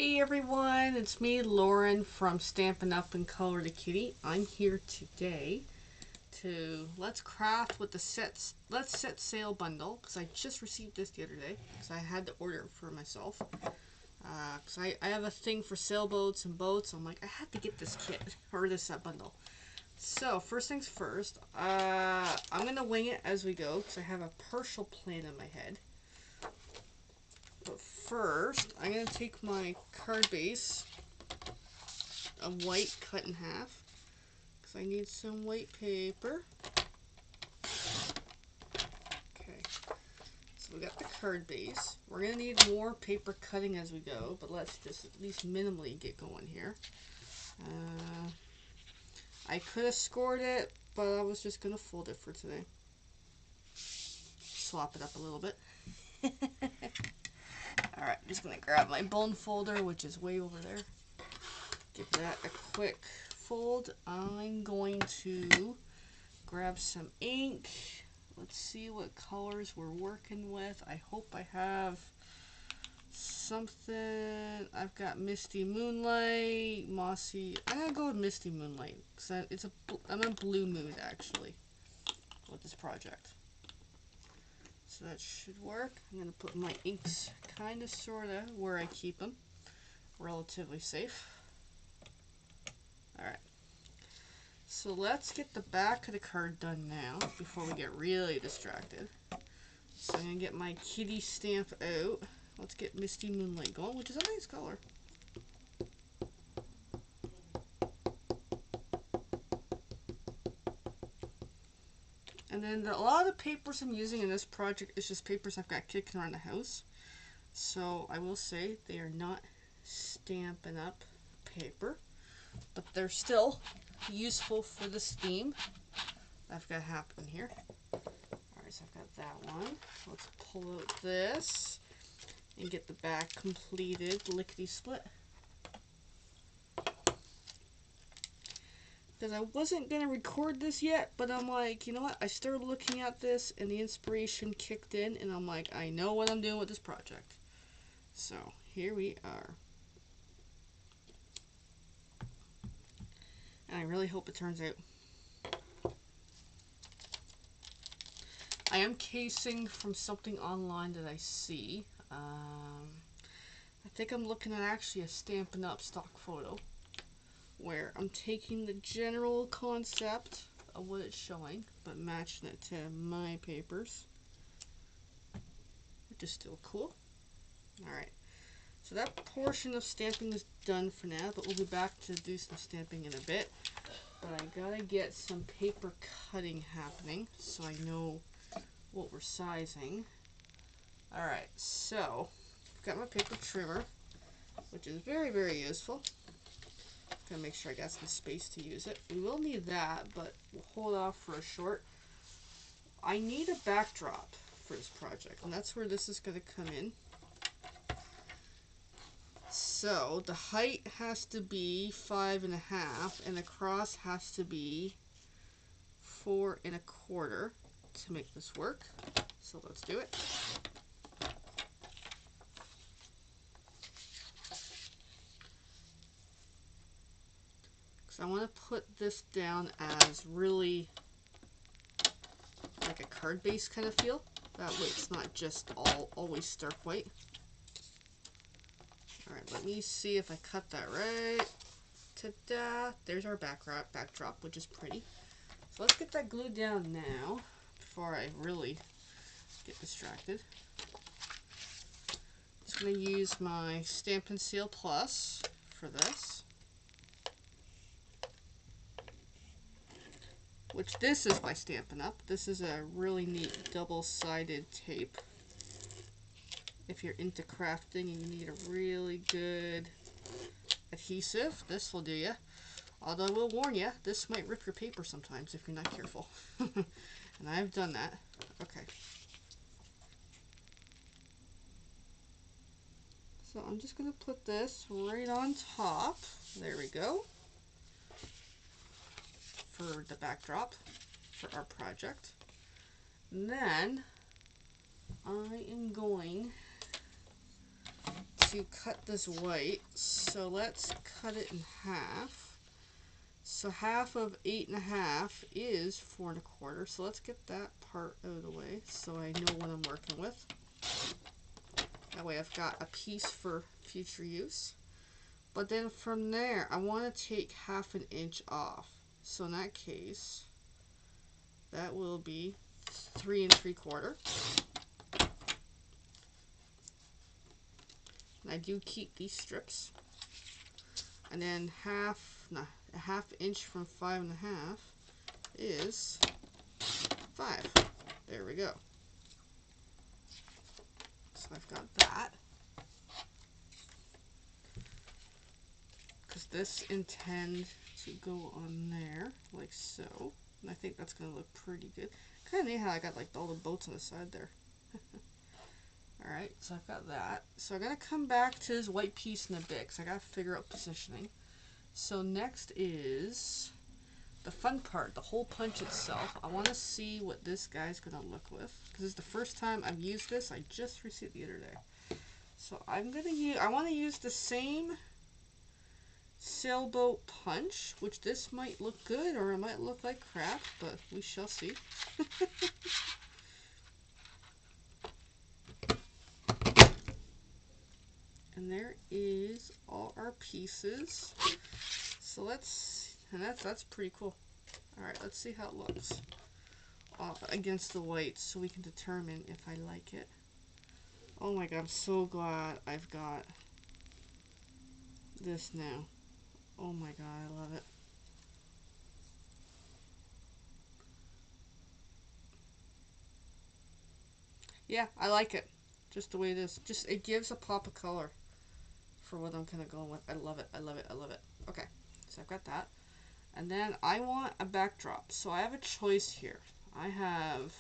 Hey everyone, it's me, Lauren from Stampin' Up and Color the Kitty. I'm here today to let's craft with the Let's Set Sail bundle, because I just received this the other day because I had to order it for myself. Because I have a thing for sailboats and boats. I'm like, I had to get this kit or this bundle. So first things first, I'm gonna wing it as we go because I have a partial plan in my head. But first, I'm going to take my card base of white cut in half because I need some white paper. Okay, so we got the card base. We're going to need more paper cutting as we go, but let's just at least minimally get going here. I could have scored it, but I was just going to fold it for today. Swap it up a little bit. Alright, I'm just going to grab my bone folder, which is way over there. Give that a quick fold. I'm going to grab some ink. Let's see what colors we're working with. I hope I have something. I've got Misty Moonlight, Mossy. I'm going to go with Misty Moonlight because I'm in blue mood actually with this project. So that should work. I'm going to put my inks kind of sort of where I keep them. Relatively safe. Alright. So let's get the back of the card done now before we get really distracted. So I'm going to get my kitty stamp out. Let's get Misty Moonlight going, which is a nice color. And then a lot of the papers I'm using in this project is just papers I've got kicking around the house. So I will say they are not Stampin' Up paper, but they're still useful for this theme I've got happening here. Alright, so I've got that one. Let's pull out this and get the back completed lickety split. Because I wasn't going to record this yet, but I'm like, you know what? I started looking at this and the inspiration kicked in and I'm like, I know what I'm doing with this project. So here we are. And I really hope it turns out. I am casing from something online that I see. I think I'm looking at actually a Stampin' Up stock photo where I'm taking the general concept of what it's showing but matching it to my papers, which is still cool. Alright, so that portion of stamping is done for now, but we'll be back to do some stamping in a bit. But I gotta get some paper cutting happening so I know what we're sizing. Alright, so I've got my paper trimmer, which is very, very useful. Gotta make sure I got some space to use it. We will need that, but we'll hold off for a short. I need a backdrop for this project, and that's where this is going to come in. So the height has to be 5.5, and the cross has to be 4.25 to make this work. So let's do it. I want to put this down as really like a card base kind of feel. That way it's not just always stark white. Alright, let me see if I cut that right. Ta-da! There's our backdrop, which is pretty. So let's get that glued down now before I really get distracted. Just going to use my Stampin' Seal Plus for this. Which this is by Stampin' Up. This is a really neat double-sided tape. If you're into crafting and you need a really good adhesive, this will do ya. Although I will warn you, this might rip your paper sometimes if you're not careful. And I've done that. Okay. So I'm just going to put this right on top. There we go. For the backdrop for our project. And then I am going to cut this white, so let's cut it in half. So half of 8.5 is 4 1/4. So let's get that part out of the way so I know what I'm working with. That way I've got a piece for future use. But then from there, I want to take 1/2 inch off. So in that case, that will be 3 3/4. And I do keep these strips. And then a 1/2 inch from 5.5 is 5. There we go. So I've got that. Because this intend to go on there like so. And I think that's going to look pretty good. Kind of neat how I got like all the boats on the side there. Alright, so I've got that. So I'm going to come back to this white piece in a bit because I got to figure out positioning. So next is the fun part, the hole punch itself. I want to see what this guy's going to look with. Because it's the first time I've used this. I just received it the other day. So I'm going to use, I want to use the same sailboat punch, which this might look good or it might look like crap, but we shall see. And there is all our pieces. So that's pretty cool. Alright, let's see how it looks against the white so we can determine if I like it. Oh my god, I'm so glad I've got this now. Oh my god, I love it. Yeah, I like it. Just the way it is. Just, it gives a pop of color for what I'm kind of going with. I love it, I love it, I love it. Okay, so I've got that. And then I want a backdrop. So I have a choice here. I have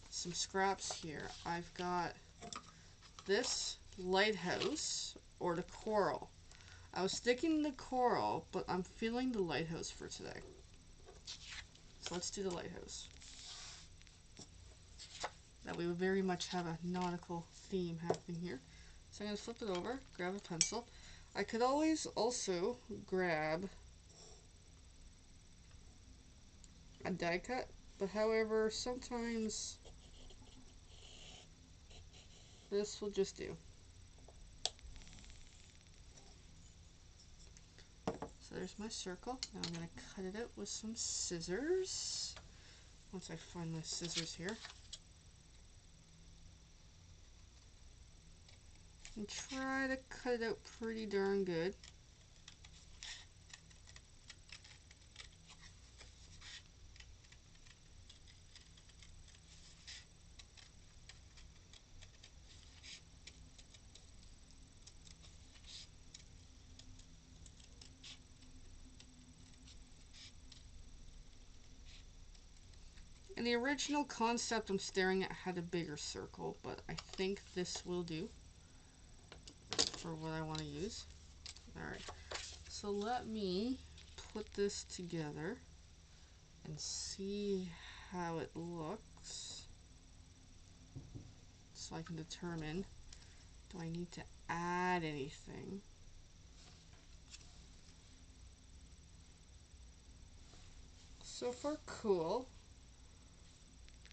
some scraps here. I've got this lighthouse or the coral. I was sticking the coral, but I'm feeling the lighthouse for today. So let's do the lighthouse. That we would very much have a nautical theme happening here. So I'm going to flip it over, grab a pencil. I could always also grab a die cut, but however, sometimes this will just do. So there's my circle. Now I'm going to cut it out with some scissors. Once I find my scissors here. And try to cut it out pretty darn good. And the original concept I'm staring at had a bigger circle, but I think this will do for what I want to use. Alright, so let me put this together and see how it looks so I can determine, do I need to add anything? So far, cool.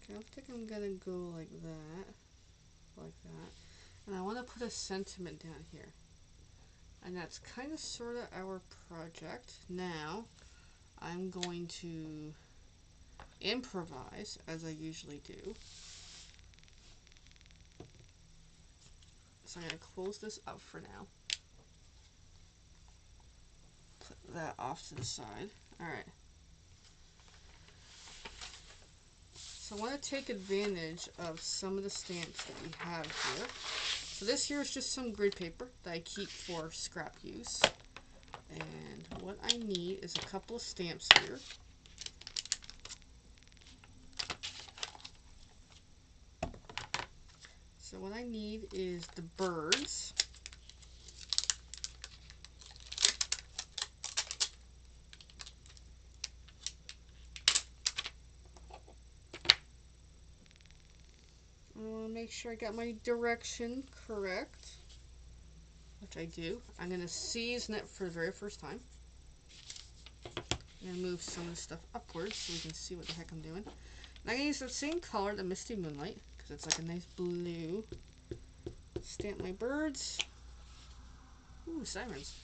Okay, I think I'm gonna go like that, and I want to put a sentiment down here, and that's kind of sort of our project. Now I'm going to improvise as I usually do. So I'm going to close this up for now. Put that off to the side. Alright. So I want to take advantage of some of the stamps that we have here. So this here is just some grid paper that I keep for scrap use. And what I need is a couple of stamps here. So what I need is the birds. I want to make sure I got my direction correct. which I do, I'm going to season it for the very first time. I'm going to move some of the stuff upwards so we can see what the heck I'm doing. And I'm going to use the same color, the Misty Moonlight, because it's like a nice blue. Stamp my birds. Ooh, sirens.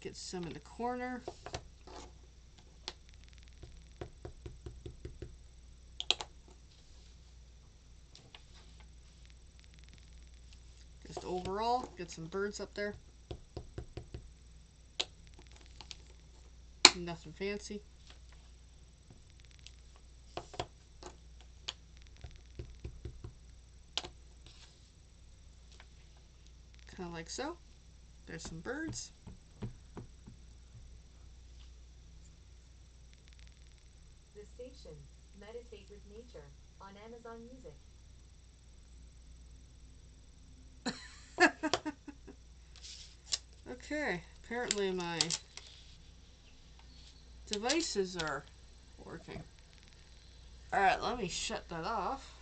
Get some in the corner. Just overall, get some birds up there. Nothing fancy. Kind of like so. There's some birds. The station, Meditate with Nature, on Amazon Music. Okay, apparently my devices are working. Alright, let me shut that off.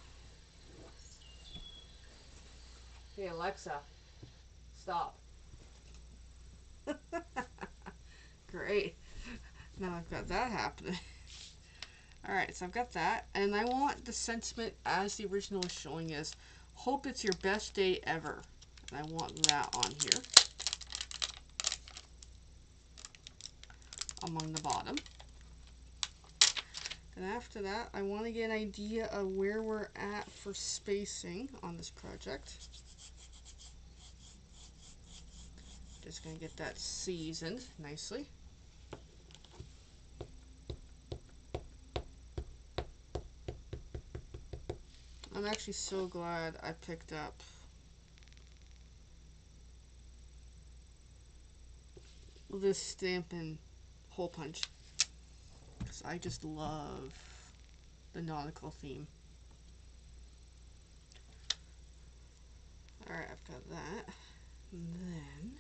Hey Alexa, stop. Great. Now I've got that happening. Alright, so I've got that, and I want the sentiment as the original is showing is, hope it's your best day ever. And I want that on here. Along the bottom. And after that, I want to get an idea of where we're at for spacing on this project. Just going to get that seasoned nicely. I'm actually so glad I picked up this Stampin' hole punch, because I just love the nautical theme. Alright, I've got that. And then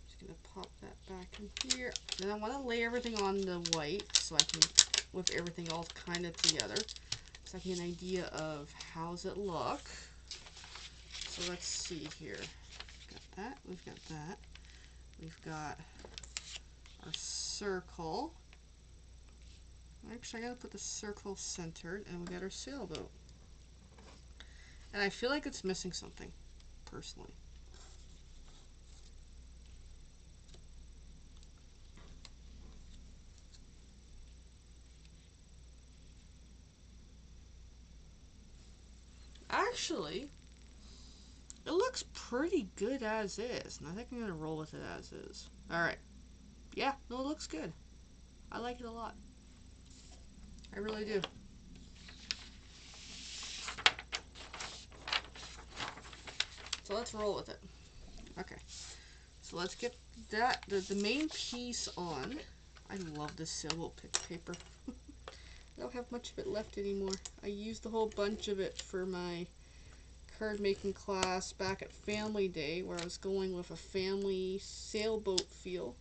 just gonna pop that back in here. Then I want to lay everything on the white so I can, with everything all kind of together, so I can get an idea of how's it look. So let's see here. Got that, we've got that. We've got our circle. Actually, I gotta put the circle centered, and we got our sailboat. And I feel like it's missing something, personally. Actually, it looks pretty good as is, and I think I'm gonna roll with it as is. Alright. Yeah, no, it looks good. I like it a lot. I really do. So let's roll with it. Okay. So let's get that, the main piece on. I love this sailboat paper. I don't have much of it left anymore. I used a whole bunch of it for my card making class back at Family Day, where I was going with a family sailboat feel.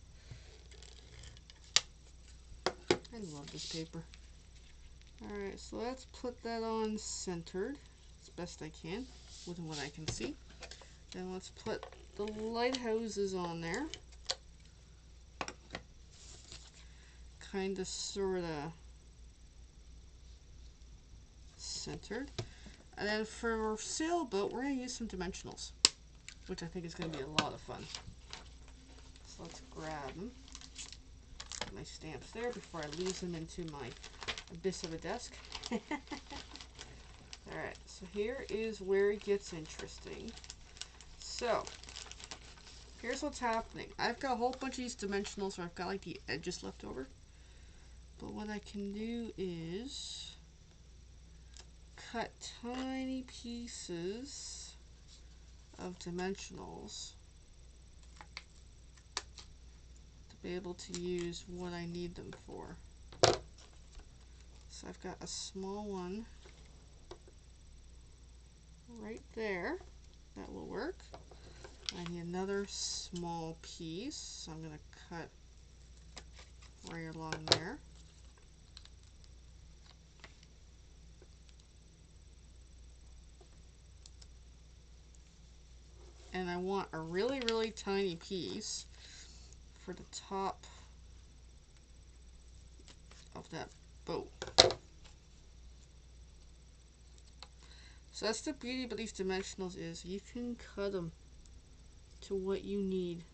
I love this paper. Alright, so let's put that on centered as best I can with what I can see. Then let's put the lighthouses on there. Kinda sorta centered. And then for our sailboat, we're going to use some dimensionals, which I think is going to be a lot of fun. So let's grab them. Put my stamps there before I lose them into my abyss of a desk. Alright, so here is where it gets interesting. So, here's what's happening. I've got a whole bunch of these dimensionals where I've got like the edges left over. But what I can do is cut tiny pieces of dimensionals to be able to use what I need them for. So I've got a small one right there. That will work. I need another small piece, so I'm going to cut right along there. and I want a really, really tiny piece for the top of that boat. So that's the beauty about these dimensionals, is you can cut them to what you need.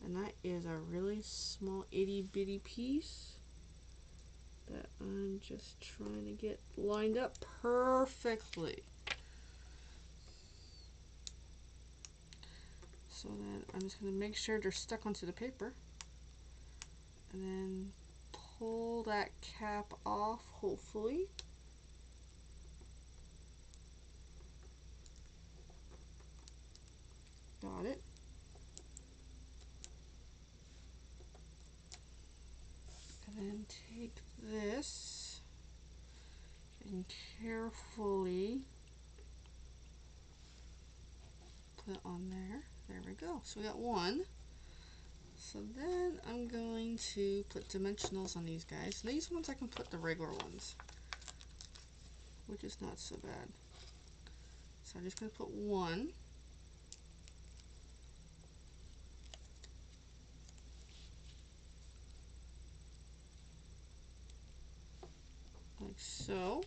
And that is a really small itty bitty piece that I'm just trying to get lined up perfectly. So then I'm just going to make sure they're stuck onto the paper. And then pull that cap off, hopefully. Got it. And then take this and carefully put it on there. There we go. So we got one. So then I'm going to put dimensionals on these guys. These ones I can put the regular ones, which is not so bad. So I'm just going to put one. Like so.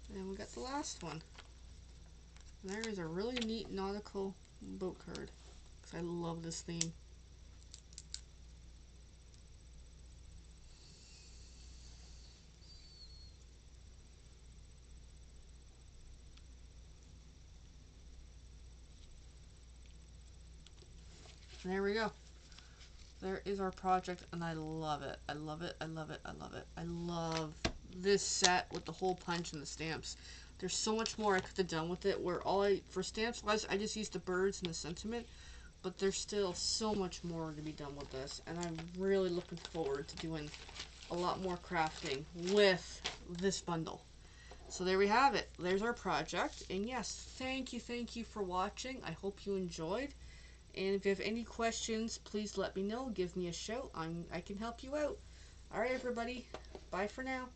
And then we got the last one. And there is a really neat nautical boat card, because I love this theme. And there we go. There is our project, and I love it. I love it. I love it. I love it. I love this set with the hole punch and the stamps. There's so much more I could have done with it, where for stamps wise, I just used the birds and the sentiment, but there's still so much more to be done with this, and I'm really looking forward to doing a lot more crafting with this bundle. So there we have it. There's our project, and yes, thank you for watching. I hope you enjoyed. And if you have any questions, please let me know. Give me a shout. I can help you out. All right, everybody. Bye for now.